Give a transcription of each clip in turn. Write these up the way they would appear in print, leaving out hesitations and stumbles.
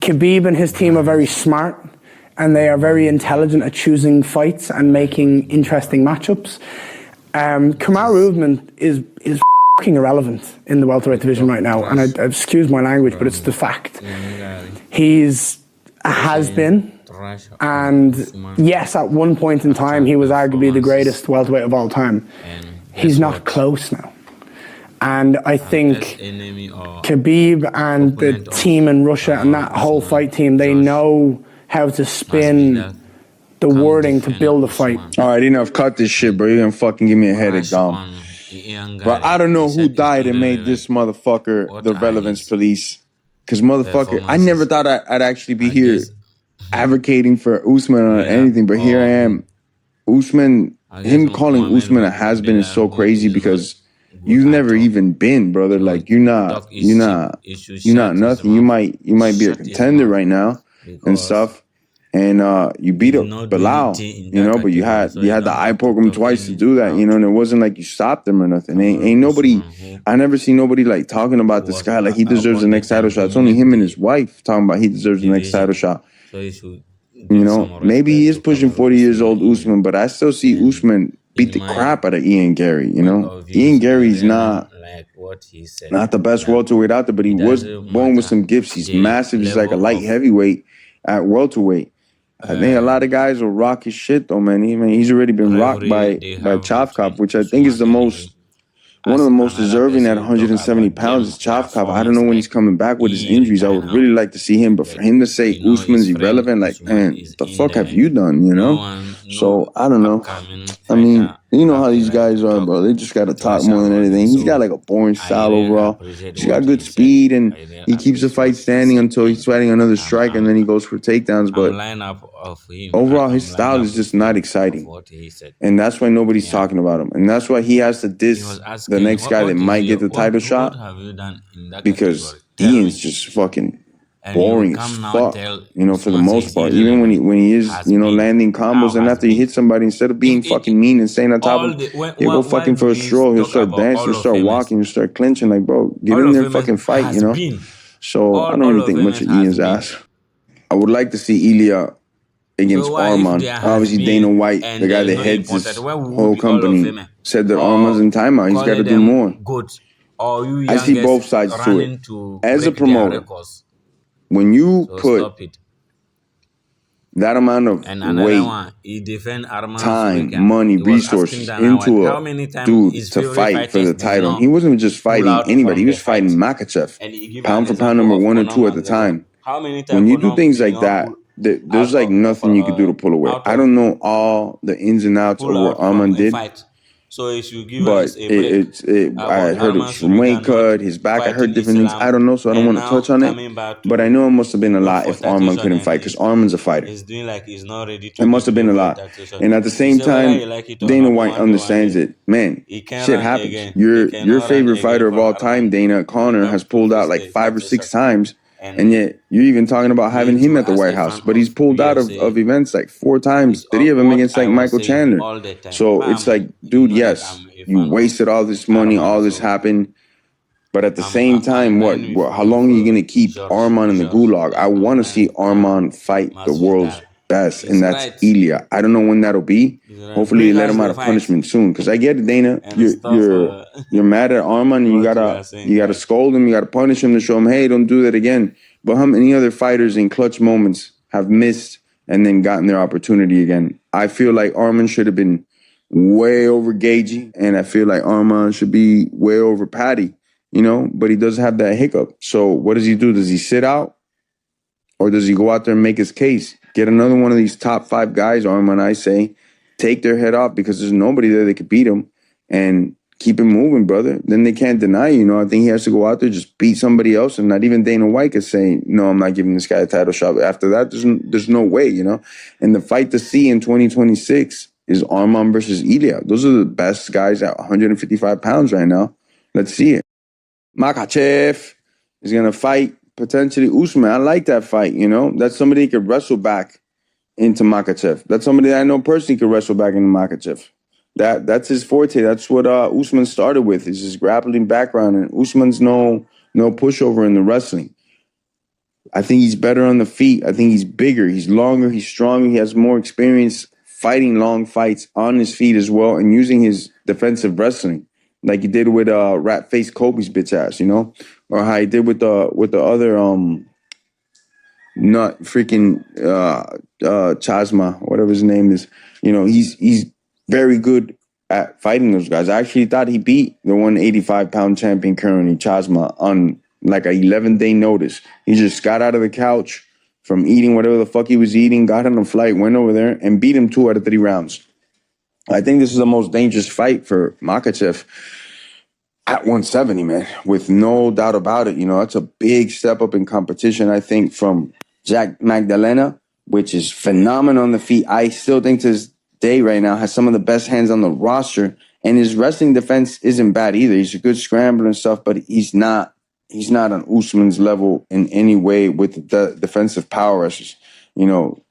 Khabib and his team are very smart, and they are very intelligent at choosing fights and making interesting matchups. Kamaru Usman is fucking irrelevant in the welterweight division right now, and I excuse my language, but it's the fact. Has been, and yes, at one point in time, he was arguably the greatest welterweight of all time. He's not close now. And I think Khabib and the team in Russia and that whole fight team, they know how to spin the wording to build a fight. All right, enough. Cut this shit, bro. You're gonna fucking give me a headache, dog. But I don't know who died and made this motherfucker the relevance police. Because motherfucker, I never thought I'd actually be here advocating for Usman or anything, but here I am. Usman, him calling Usman a has-been is so crazy because you've never even been, brother. Like you're not nothing. You might be a contender right now and stuff. And you beat up Bilal, you know, but you had to eye poke him twice to do that, you know, and it wasn't like you stopped him or nothing. Ain't nobody, I never see nobody like talking about this guy like he deserves the next title shot. It's only him and his wife talking about he deserves the next title shot. You know, maybe he is pushing 40 years old, Usman, but I still see Usman beat the crap out of Ian Gary, you know. Ian Gary's not the best welterweight out there, but he was born with some gifts. He's massive. He's like a light heavyweight at welterweight. I think a lot of guys will rock his shit though, man. He's already been rocked by Chavkov, which I think is one of the most deserving at 170 pounds is Chavkov. I don't know when he's coming back with his injuries. I would really like to see him, but for him to say Usman's irrelevant, like, man, what the fuck have you done, you know? So, I don't know. I mean, you know how these guys are, bro. They just got to talk more than anything. He's got like a boring style overall. He's got good speed, and he keeps the fight standing until he's fighting another strike, and then he goes for takedowns. But overall, his style is just not exciting. And that's why nobody's talking about him. And that's why he has to diss the next guy that might get the title shot, because Ian's just fucking boring as fuck, you know, for the most part. Even when he is, you know, landing combos, and after he hits somebody, instead of being fucking mean and staying on top of him, he'll go fucking for a stroll, he'll start dancing, he'll start walking, he'll start clinching. Like, bro, get in there and fucking fight, you know? So I don't really think much of Ian's ass. I would like to see Ilya against Arman. Obviously, Dana White, the guy that heads this whole company, said that Arman's in timeout. He's got to do more. I see both sides to it. As a promoter, when you put that amount of weight, time, money, resources into a dude to fight for the title, he wasn't just fighting anybody. He was fighting Makhachev, pound for pound number 1 or 2 at the time. When you do things like that, there's like nothing you could do to pull away. I don't know all the ins and outs of what Arman did. But I heard it was from weight cut, his back. I heard different things. I don't know, so I don't want to touch on it. But I know it must have been a lot if Arman couldn't fight, because Arman's a fighter. It must have been a lot. And at the same time, Dana White understands it. Man, shit happens. Your favorite fighter of all time, Dana, Conor, has pulled out like 5 or 6 times. And yet, you're even talking about having him at the White House. But he's pulled out of events like 4 times, 3 of them against like Michael Chandler. So it's like, dude, yes, you wasted all this money, all this happened. But at the same time, how long are you going to keep Arman in the gulag? I want to see Arman fight the world's best, and that's Ilya. I don't know when that'll be. Hopefully, they let him out of punishment soon. Because I get it, Dana. You're mad at Arman, and you gotta scold him. You gotta punish him to show him, hey, don't do that again. But how many other fighters in clutch moments have missed and then gotten their opportunity again? I feel like Arman should have been way over Gagey, and I feel like Arman should be way over Patty. You know, but he does have that hiccup. So what does he do? Does he sit out, or does he go out there and make his case? Get another one of these top 5 guys, Arman, I say, take their head off, because there's nobody there that could beat him, and keep him moving, brother. Then they can't deny you. You know, I think he has to go out there, just beat somebody else, and not even Dana White could say, no, I'm not giving this guy a title shot. But after that, there's no way, you know. And the fight to see in 2026 is Arman versus Ilya. Those are the best guys at 155 pounds right now. Let's see it. Makhachev is going to fight potentially Usman. I like that fight, you know. That's somebody who could wrestle back into Makhachev. That's somebody that I know personally could wrestle back into Makhachev. That's his forte. That's what Usman started with, is his grappling background. And Usman's no pushover in the wrestling. I think he's better on the feet. I think he's bigger. He's longer. He's stronger. He has more experience fighting long fights on his feet as well and using his defensive wrestling like he did with rat face Kobe's bitch ass, you know, or how he did with the other nut freaking Chasma, whatever his name is. You know, he's very good at fighting those guys. I actually thought he beat the 185-pound champion currently, Chasma, on like a 11-day notice. He just got out of the couch from eating whatever the fuck he was eating, got on a flight, went over there, and beat him 2 out of 3 rounds. I think this is the most dangerous fight for Makhachev at 170, man, with no doubt about it. You know, that's a big step up in competition, I think, from Jack Magdalena, which is phenomenal on the feet. I still think to this day right now has some of the best hands on the roster, and his wrestling defense isn't bad either. He's a good scrambler and stuff, but he's not on Usman's level in any way with the defensive power wrestlers. You know,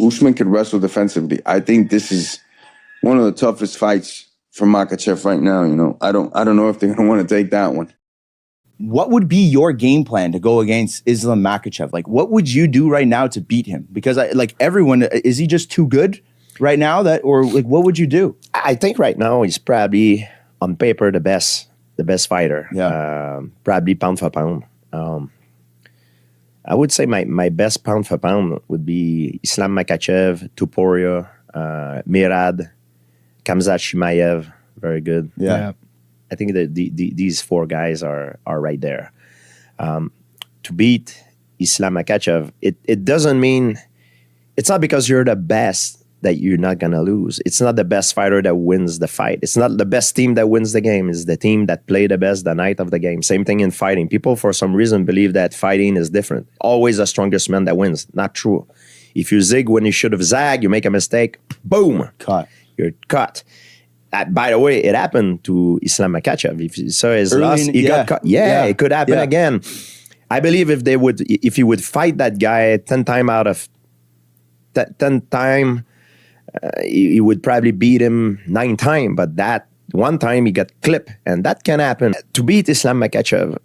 Usman could wrestle defensively. I think this is one of the toughest fights for Makhachev right now. You know, I don't know if they're going to want to take that one. What would be your game plan to go against Islam Makhachev? Like, what would you do right now to beat him? Because everyone, is he just too good right now or what would you do? I think right now he's probably on paper the best fighter. Yeah. Probably pound for pound. I would say my best pound for pound would be Islam Makhachev, Topuria, Mirad, Khamzat Chimaev. Very good. Yeah. I think that these 4 guys are right there. To beat Islam Makhachev, it doesn't mean, it's not because you're the best that you're not going to lose. It's not the best fighter that wins the fight. It's not the best team that wins the game. It's the team that played the best the night of the game. Same thing in fighting. People, for some reason, believe that fighting is different. Always the strongest man that wins. Not true. If you zig when you should have zagged, you make a mistake, boom. Cut. You're cut. By the way, it happened to Islam Makhachev. If you saw his loss, he got cut. Yeah, it could happen again. I believe if he would fight that guy 10 times out of 10 times, he would probably beat him 9 times. But that one time he got clipped, and that can happen. To beat Islam Makhachev,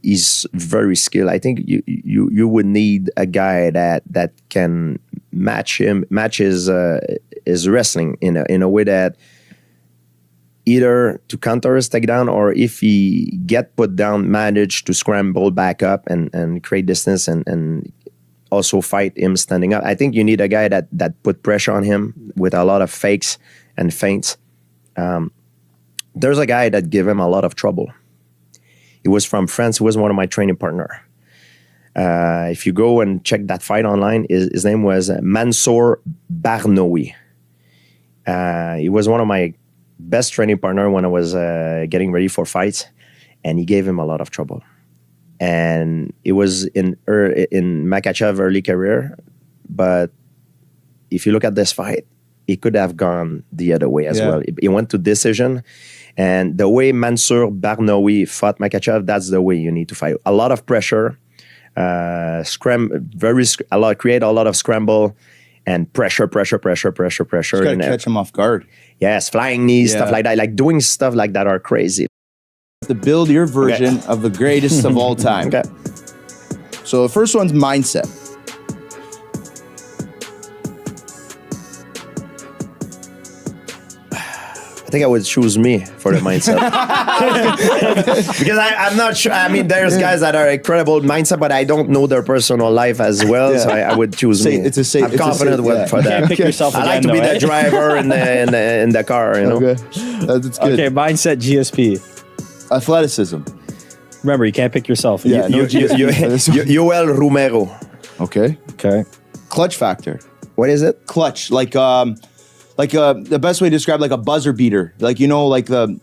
he's very skilled. I think you would need a guy that can match his wrestling in a way that either to counter his takedown, or if he get put down, manage to scramble back up and create distance and also fight him standing up. I think you need a guy that put pressure on him with a lot of fakes and feints. There's a guy that gave him a lot of trouble. He was from France. He was one of my training partner. If you go and check that fight online, his name was Mansour Barnoui. He was one of my best training partner when I was getting ready for fights, and he gave him a lot of trouble. And it was in Makhachev early career, but if you look at this fight, it could have gone the other way as well. It went to decision, and the way Mansour Barnoui fought Makhachev, that's the way you need to fight. A lot of pressure, create a lot of scramble, and pressure. Just gotta catch him off guard. Yes, flying knees, stuff like that, like doing stuff like that are crazy. To build your version of the greatest of all time. Okay. So the first one's mindset. I think I would choose me for the mindset. Because I'm not sure. I mean, there's guys that are incredible mindset, but I don't know their personal life as well. So I would choose me. It's a safe. I'm confident for that. Pick yourself I again, like to be though, the driver in the car. You know. Okay, that's good. Okay, mindset GSP. Athleticism. Remember, you can't pick yourself. Yeah, Yoel Romero. Okay. Clutch factor. What is it? Clutch, like the best way to describe, like a buzzer beater. Like, you know, like the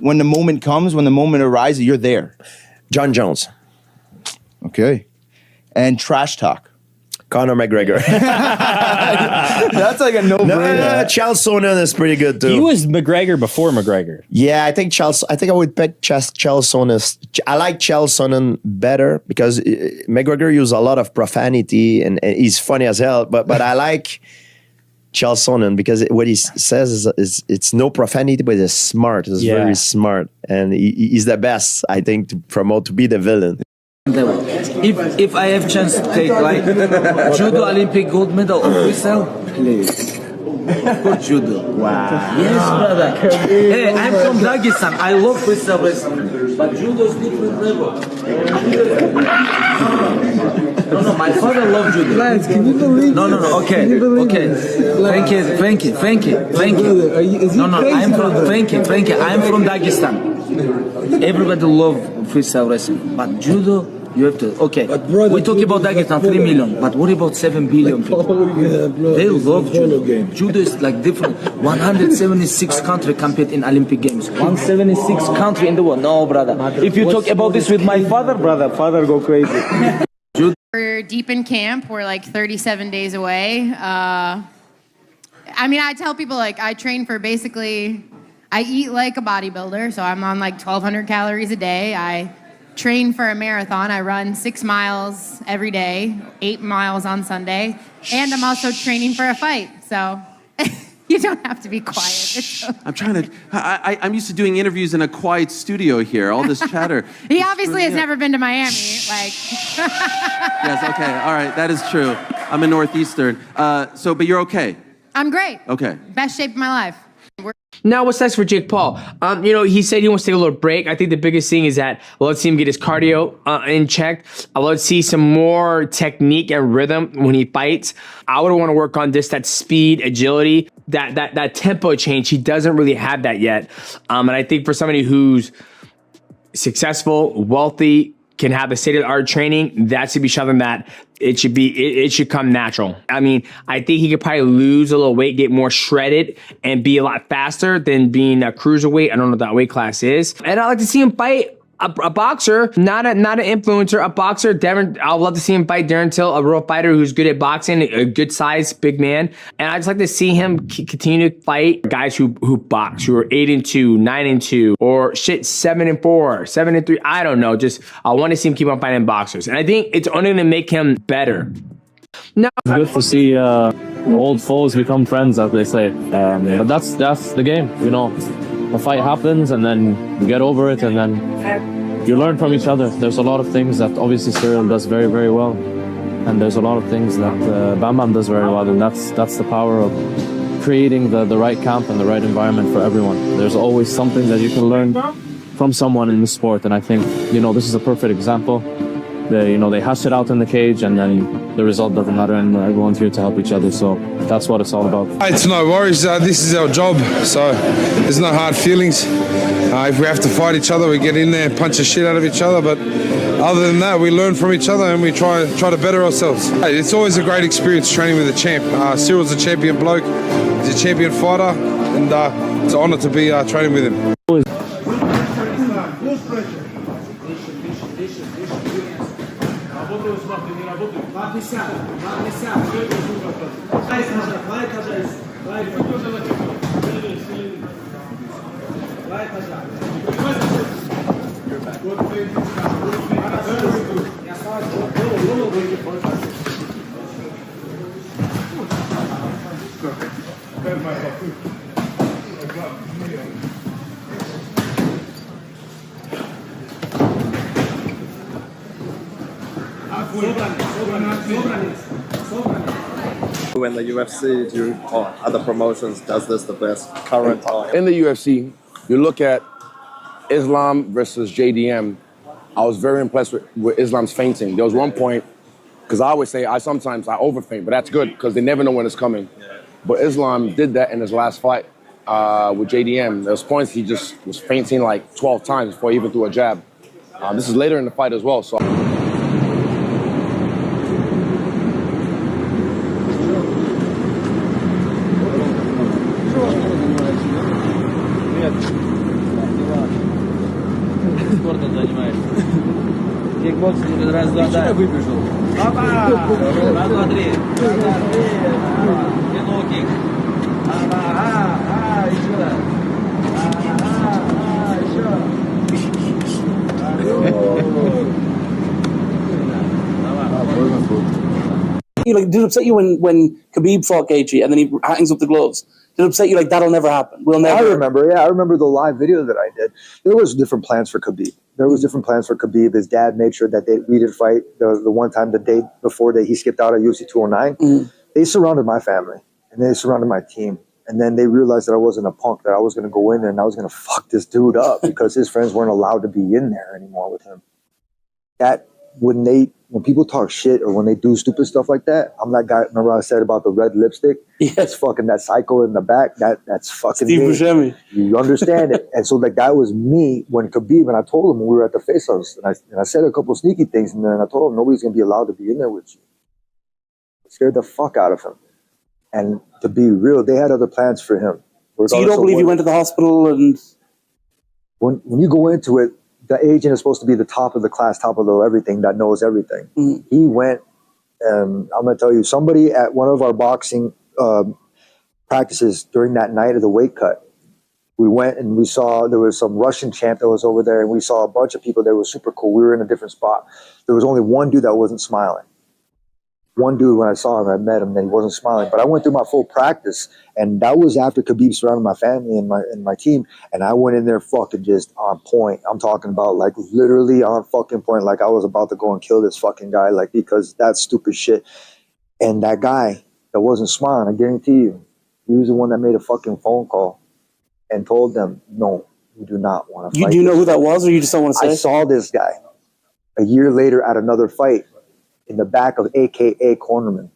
when the moment comes, when the moment arises, you're there. John Jones. Okay. And trash talk. Conor McGregor. That's like a no-brainer. Charles Sonnen is pretty good too. He was McGregor before McGregor. Yeah, I think I would pick Charles Sonnen. I like Charles Sonnen better because McGregor used a lot of profanity and he's funny as hell. But I like Charles Sonnen because what he says is it's no profanity, but it's smart. It's very smart, and he's the best, I think, to be the villain. If I have chance to take like judo Olympic gold medal or freestyle, please. Of course, judo. Wow. Yes, brother. Hey, I'm from Dagestan. I love freestyle wrestling, but judo is different level. No, my father loved judo. Lads, can you believe? No. Okay. Thank you. I'm from Frankie. I'm from Dagestan. Everybody love freestyle wrestling, but judo. You have to, okay, brother, we talk about Dagestan, 3 million, but what about 7 billion people? They love judo. Judo is like different. 176 countries compete in Olympic Games. 176 countries in the world. No, brother. If you talk about this with my father, father go crazy. We're deep in camp. We're like 37 days away. I mean, I tell people like I train for basically, I eat like a bodybuilder, so I'm on like 1,200 calories a day. I train for a marathon. I run 6 miles every day, 8 miles on Sunday, and I'm also training for a fight. So you don't have to be quiet. I'm trying to. I'm used to doing interviews in a quiet studio here. All this chatter. He obviously has never been to Miami. Like. Yes. Okay. All right. That is true. I'm a Northeastern. But you're okay. I'm great. Okay. Best shape of my life. Now, what's next for Jake Paul? He said he wants to take a little break. I think the biggest thing is that let's see him get his cardio in check. Let's see some more technique and rhythm when he fights. I would want to work on that speed, agility, that tempo change. He doesn't really have that yet. And I think for somebody who's successful, wealthy, can have the state-of-the-art training, that should be something that it should come natural. I mean, I think he could probably lose a little weight, get more shredded, and be a lot faster than being a cruiserweight. I don't know what that weight class is. And I'd like to see him fight a boxer, not an influencer, a boxer. Devin, I'd love to see him fight Darren Till, a real fighter who's good at boxing, a good size, big man. And I'd just like to see him continue to fight guys who box, who are 8-2, 9-2, or 7-4, 7-3. I don't know. Just I want to see him keep on fighting boxers, and I think it's only going to make him better. Now, it's good to see old foes become friends, as they say. But that's the game, you know. The fight happens, and then you get over it, and then you learn from each other. There's a lot of things that obviously Cyril does very, very well, and there's a lot of things that Bam Bam does very well, and that's the power of creating the right camp and the right environment for everyone. There's always something that you can learn from someone in the sport, and I think this is a perfect example. They hash it out in the cage, and then the result doesn't matter, and everyone's here to help each other. So that's what it's all about. It's no worries. This is our job, so there's no hard feelings. If we have to fight each other, we get in there and punch the shit out of each other. But other than that, we learn from each other and we try to better ourselves. It's always a great experience training with a champ. Cyril's a champion bloke. He's a champion fighter, and it's an honour to be training with him. When the UFC or other promotions does this the best current time. In the UFC, you look at Islam versus JDM. I was very impressed with Islam's feinting. There was one point, because I always say I overfeint, but that's good because they never know when it's coming. Yeah. But Islam did that in his last fight with JDM. There was points he just was feinting like 12 times before he even threw a jab. This is later in the fight as well. So. Спортом занимаешься. Кикбоксинг, раз, два, да. Выбежал. Опа! Раз, два, три. Раз, два, три. Кинул кик. Еще раз. Did it upset you when Khabib fought Gaethje and then he hangs up the gloves? Did it upset you like that'll never happen? We'll never. I remember the live video that I did. There was different plans for Khabib. there was different plans for Khabib. His dad made sure that we didn't fight. The one time, the day before that he skipped out at UFC 209, they surrounded my family and they surrounded my team. And then they realized that I wasn't a punk, that I was going to go in there and I was going to fuck this dude up because his friends weren't allowed to be in there anymore with him. That when people talk shit or when they do stupid stuff like that, I'm that guy. Remember I said about the red lipstick? Yeah. That's fucking that psycho in the back. That's fucking Steve me. Buscemi. You understand it. And so like that was me when Khabib, and I told him when we were at the face-offs, and I said a couple of sneaky things, and then I told him nobody's gonna be allowed to be in there with you. It scared the fuck out of him. And to be real, they had other plans for him. So you don't believe he went to the hospital and when you go into it, the agent is supposed to be the top of the class, top of the everything, that knows everything. He went, and I'm going to tell you, somebody at one of our boxing practices during that night of the weight cut, we went and we saw there was some Russian champ that was over there, and we saw a bunch of people that were super cool. We were in a different spot. There was only one dude that wasn't smiling. One dude, when I saw him, I met him, and he wasn't smiling. But I went through my full practice, and that was after Khabib surrounded my family and my team, and I went in there fucking just on point. I'm talking about like literally on fucking point, like I was about to go and kill this fucking guy, like because that's stupid shit. And that guy that wasn't smiling, I guarantee you, he was the one that made a fucking phone call and told them, no, you do not want to fight. Do you know who that was, or you just don't want to say? I saw this guy a year later at another fight in the back of AKA Cornerman.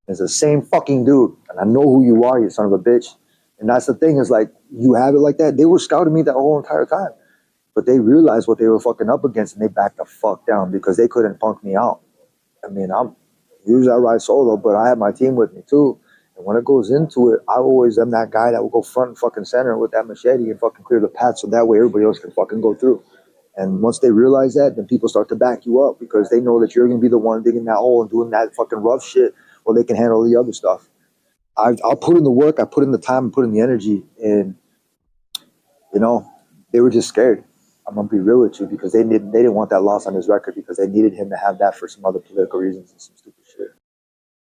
It's the same fucking dude. And I know who you are, you son of a bitch. And that's the thing, is like, you have it like that. They were scouting me that whole entire time. But they realized what they were fucking up against, and they backed the fuck down because they couldn't punk me out. I mean, usually I ride solo, but I have my team with me too. And when it goes into it, I always am that guy that will go front and fucking center with that machete and fucking clear the path so that way everybody else can fucking go through. And once they realize that, then people start to back you up because they know that you're going to be the one digging that hole and doing that fucking rough shit, or they can handle the other stuff. I'll put in the work, I put in the time, and put in the energy, and you know, they were just scared. I'm gonna be real with you because they didn't want that loss on his record because they needed him to have that for some other political reasons and some stupid